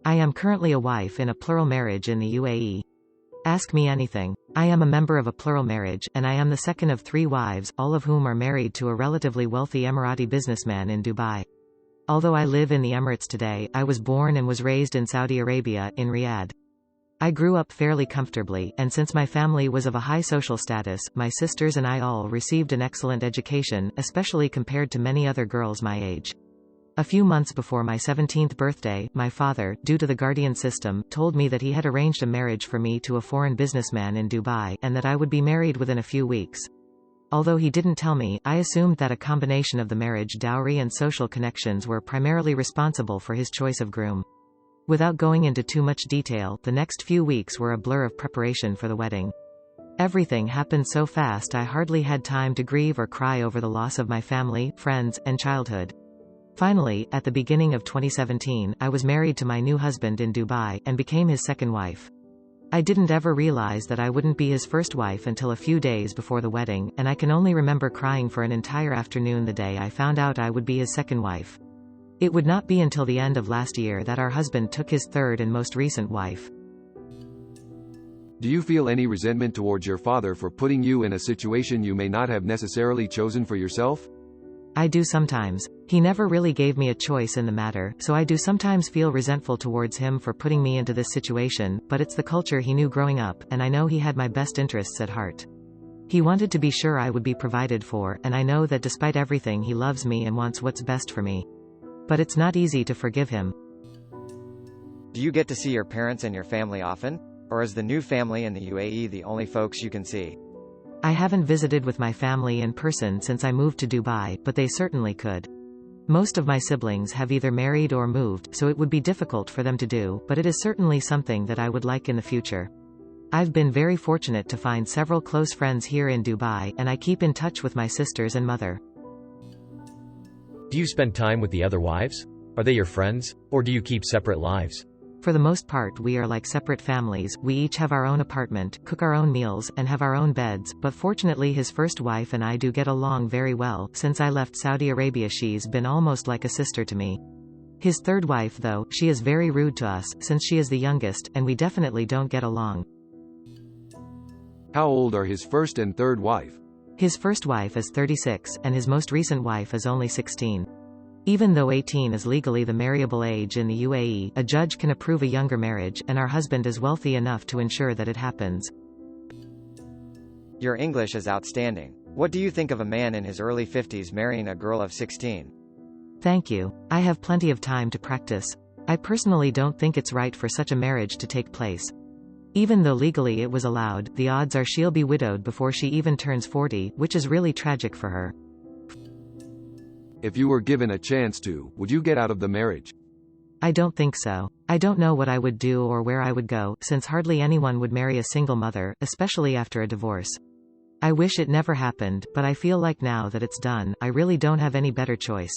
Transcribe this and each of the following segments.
I am currently a wife in a plural marriage in the UAE. Ask me anything. I am a member of a plural marriage, and I am the second of 3 wives, all of whom are married to a relatively wealthy Emirati businessman in Dubai. Although I live in the Emirates today, I was born and was raised in Saudi Arabia, in Riyadh. I grew up fairly comfortably, and since my family was of a high social status, my sisters and I all received an excellent education, especially compared to many other girls my age. A few months before my 17th birthday, my father, due to the guardian system, told me that he had arranged a marriage for me to a foreign businessman in Dubai, and that I would be married within a few weeks. Although he didn't tell me, I assumed that a combination of the marriage dowry and social connections were primarily responsible for his choice of groom. Without going into too much detail, the next few weeks were a blur of preparation for the wedding. Everything happened so fast I hardly had time to grieve or cry over the loss of my family, friends, and childhood. Finally, at the beginning of 2017, I was married to my new husband in Dubai, and became his second wife. I didn't ever realize that I wouldn't be his first wife until a few days before the wedding, and I can only remember crying for an entire afternoon the day I found out I would be his second wife. It would not be until the end of last year that our husband took his third and most recent wife. Do you feel any resentment towards your father for putting you in a situation you may not have necessarily chosen for yourself? I do sometimes. He never really gave me a choice in the matter, so I do sometimes feel resentful towards him for putting me into this situation, but it's the culture he knew growing up, and I know he had my best interests at heart. He wanted to be sure I would be provided for, and I know that despite everything he loves me and wants what's best for me. But it's not easy to forgive him. Do you get to see your parents and your family often? Or is the new family in the UAE the only folks you can see? I haven't visited with my family in person since I moved to Dubai, but they certainly could. Most of my siblings have either married or moved, so it would be difficult for them to do, but it is certainly something that I would like in the future. I've been very fortunate to find several close friends here in Dubai, and I keep in touch with my sisters and mother. Do you spend time with the other wives? Are they your friends? Or do you keep separate lives? For the most part we are like separate families. We each have our own apartment, cook our own meals, and have our own beds, but fortunately his first wife and I do get along very well. Since I left Saudi Arabia she's been almost like a sister to me. His third wife though, she is very rude to us, since she is the youngest, and we definitely don't get along. How old are his first and third wife? His first wife is 36, and his most recent wife is only 16. Even though 18 is legally the marriable age in the UAE, a judge can approve a younger marriage, and our husband is wealthy enough to ensure that it happens. Your English is outstanding. What do you think of a man in his early 50s marrying a girl of 16? Thank you. I have plenty of time to practice. I personally don't think it's right for such a marriage to take place. Even though legally it was allowed, the odds are she'll be widowed before she even turns 40, which is really tragic for her. If you were given a chance to, would you get out of the marriage? I don't think so. I don't know what I would do or where I would go, since hardly anyone would marry a single mother, especially after a divorce. I wish it never happened, but I feel like now that it's done, I really don't have any better choice.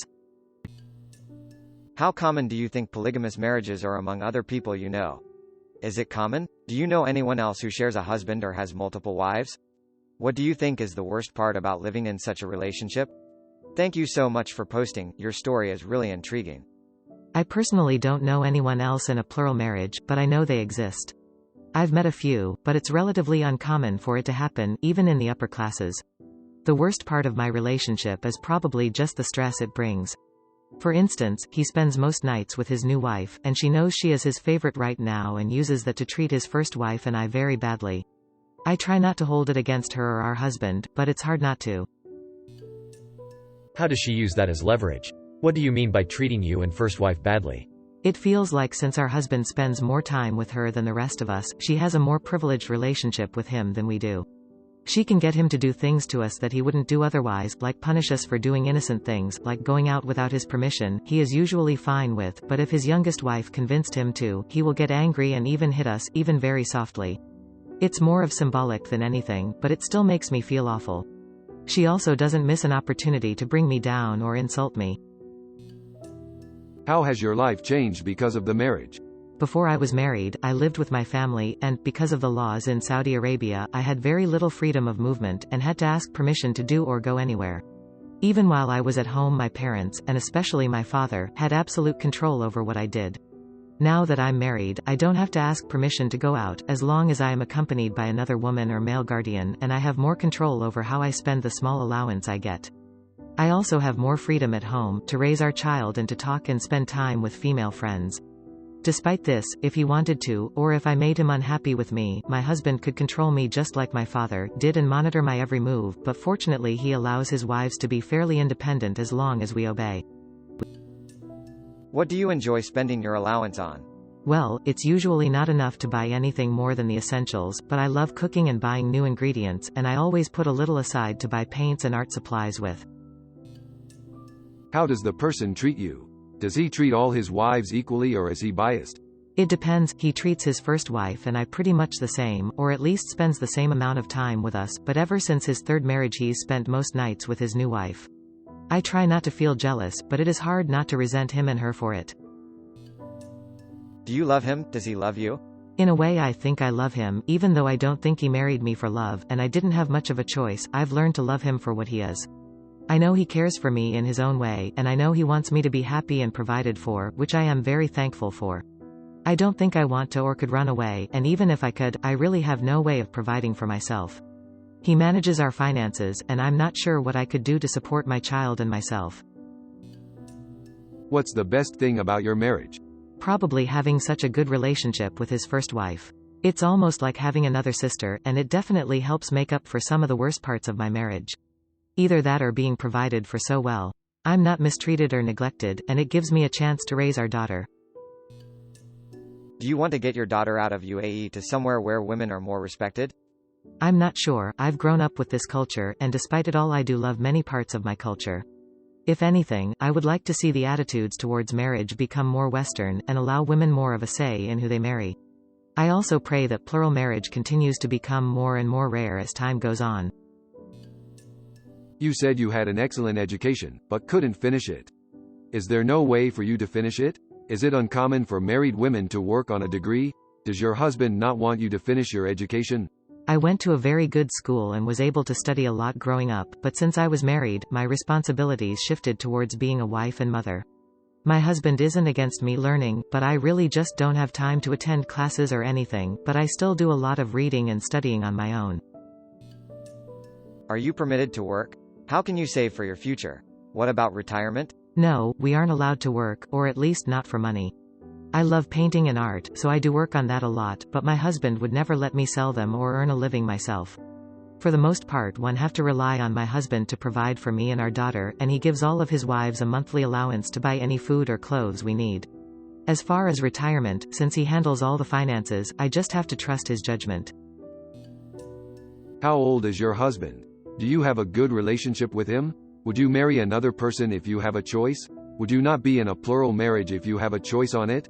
How common do you think polygamous marriages are among other people you know? Is it common? Do you know anyone else who shares a husband or has multiple wives? What do you think is the worst part about living in such a relationship? Thank you so much for posting. Your story is really intriguing. I personally don't know anyone else in a plural marriage, but I know they exist. I've met a few, but it's relatively uncommon for it to happen, even in the upper classes. The worst part of my relationship is probably just the stress it brings. For instance, he spends most nights with his new wife, and she knows she is his favorite right now and uses that to treat his first wife and I very badly. I try not to hold it against her or our husband, but it's hard not to. How does she use that as leverage? What do you mean by treating you and first wife badly? It feels like since our husband spends more time with her than the rest of us, she has a more privileged relationship with him than we do. She can get him to do things to us that he wouldn't do otherwise, like punish us for doing innocent things, like going out without his permission. He is usually fine with, but if his youngest wife convinced him to, he will get angry and even hit us, even very softly. It's more of symbolic than anything, but it still makes me feel awful. She also doesn't miss an opportunity to bring me down or insult me. How has your life changed because of the marriage? Before I was married, I lived with my family, and, because of the laws in Saudi Arabia, I had very little freedom of movement, and had to ask permission to do or go anywhere. Even while I was at home my parents, and especially my father, had absolute control over what I did. Now that I'm married, I don't have to ask permission to go out, as long as I am accompanied by another woman or male guardian, and I have more control over how I spend the small allowance I get. I also have more freedom at home, to raise our child and to talk and spend time with female friends. Despite this, if he wanted to, or if I made him unhappy with me, my husband could control me just like my father did and monitor my every move, but fortunately he allows his wives to be fairly independent as long as we obey. What do you enjoy spending your allowance on? Well, it's usually not enough to buy anything more than the essentials, but I love cooking and buying new ingredients, and I always put a little aside to buy paints and art supplies with. How does the person treat you? Does he treat all his wives equally or is he biased? It depends. He treats his first wife and I pretty much the same, or at least spends the same amount of time with us, but ever since his third marriage he's spent most nights with his new wife. I try not to feel jealous, but it is hard not to resent him and her for it. Do you love him? Does he love you? In a way I think I love him, even though I don't think he married me for love, and I didn't have much of a choice. I've learned to love him for what he is. I know he cares for me in his own way, and I know he wants me to be happy and provided for, which I am very thankful for. I don't think I want to or could run away, and even if I could, I really have no way of providing for myself. He manages our finances, and I'm not sure what I could do to support my child and myself. What's the best thing about your marriage? Probably having such a good relationship with his first wife. It's almost like having another sister, and it definitely helps make up for some of the worst parts of my marriage. Either that or being provided for so well. I'm not mistreated or neglected, and it gives me a chance to raise our daughter. Do you want to get your daughter out of UAE to somewhere where women are more respected? I'm not sure. I've grown up with this culture, and despite it all I do love many parts of my culture. If anything, I would like to see the attitudes towards marriage become more Western, and allow women more of a say in who they marry. I also pray that plural marriage continues to become more and more rare as time goes on. You said you had an excellent education, but couldn't finish it. Is there no way for you to finish it? Is it uncommon for married women to work on a degree? Does your husband not want you to finish your education? I went to a very good school and was able to study a lot growing up, but since I was married, my responsibilities shifted towards being a wife and mother. My husband isn't against me learning, but I really just don't have time to attend classes or anything, but I still do a lot of reading and studying on my own. Are you permitted to work? How can you save for your future? What about retirement? No, we aren't allowed to work, or at least not for money. I love painting and art, so I do work on that a lot, but my husband would never let me sell them or earn a living myself. For the most part one have to rely on my husband to provide for me and our daughter, and he gives all of his wives a monthly allowance to buy any food or clothes we need. As far as retirement, since he handles all the finances, I just have to trust his judgment. How old is your husband? Do you have a good relationship with him? Would you marry another person if you have a choice? Would you not be in a plural marriage if you have a choice on it?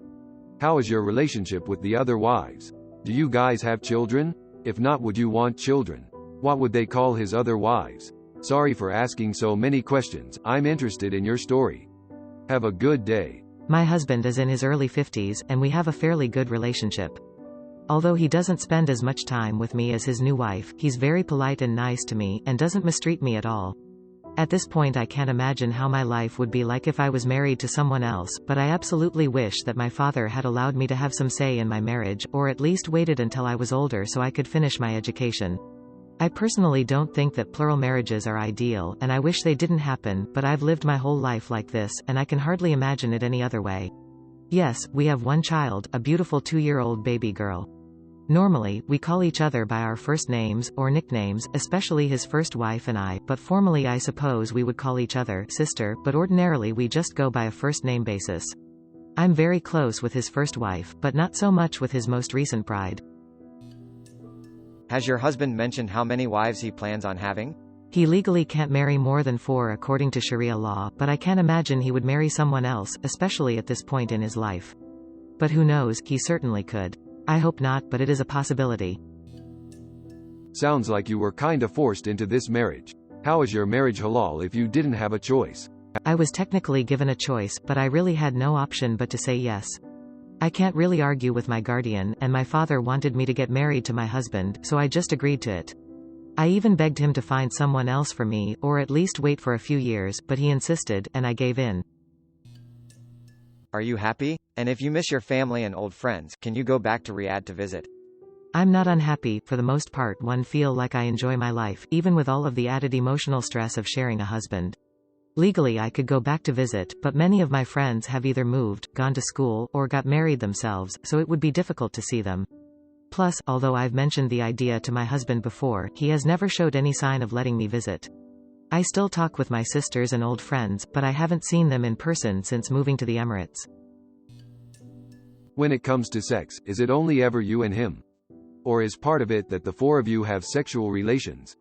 How is your relationship with the other wives? Do you guys have children? If not, would you want children? What would they call his other wives? Sorry for asking so many questions. I'm interested in your story. Have a good day. My husband is in his early 50s, and we have a fairly good relationship. Although he doesn't spend as much time with me as his new wife, he's very polite and nice to me, and doesn't mistreat me at all. At this point I can't imagine how my life would be like if I was married to someone else, but I absolutely wish that my father had allowed me to have some say in my marriage, or at least waited until I was older so I could finish my education. I personally don't think that plural marriages are ideal, and I wish they didn't happen, but I've lived my whole life like this, and I can hardly imagine it any other way. Yes, we have one child, a beautiful 2-year-old baby girl. Normally, we call each other by our first names, or nicknames, especially his first wife and I, but formally I suppose we would call each other sister, but ordinarily we just go by a first name basis. I'm very close with his first wife, but not so much with his most recent bride. Has your husband mentioned how many wives he plans on having? He legally can't marry more than 4 according to Sharia law, but I can't imagine he would marry someone else, especially at this point in his life. But who knows, he certainly could. I hope not, but it is a possibility. Sounds like you were kinda forced into this marriage. How is your marriage halal if you didn't have a choice? I was technically given a choice, but I really had no option but to say yes. I can't really argue with my guardian, and my father wanted me to get married to my husband, so I just agreed to it. I even begged him to find someone else for me, or at least wait for a few years, but he insisted, and I gave in. Are you happy? And if you miss your family and old friends, can you go back to Riyadh to visit? I'm not unhappy, for the most part one feel like I enjoy my life, even with all of the added emotional stress of sharing a husband. Legally I could go back to visit, but many of my friends have either moved, gone to school, or got married themselves, so it would be difficult to see them. Plus, although I've mentioned the idea to my husband before, he has never showed any sign of letting me visit. I still talk with my sisters and old friends, but I haven't seen them in person since moving to the Emirates. When it comes to sex, is it only ever you and him? Or is part of it that the four of you have sexual relations?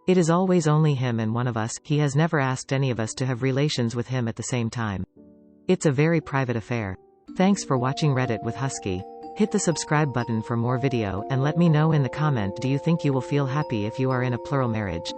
It is always only him and one of us. He has never asked any of us to have relations with him at the same time. It's a very private affair. Thanks for watching Reddit with Husky. Hit the subscribe button for more video, and let me know in the comment, do you think you will feel happy if you are in a plural marriage?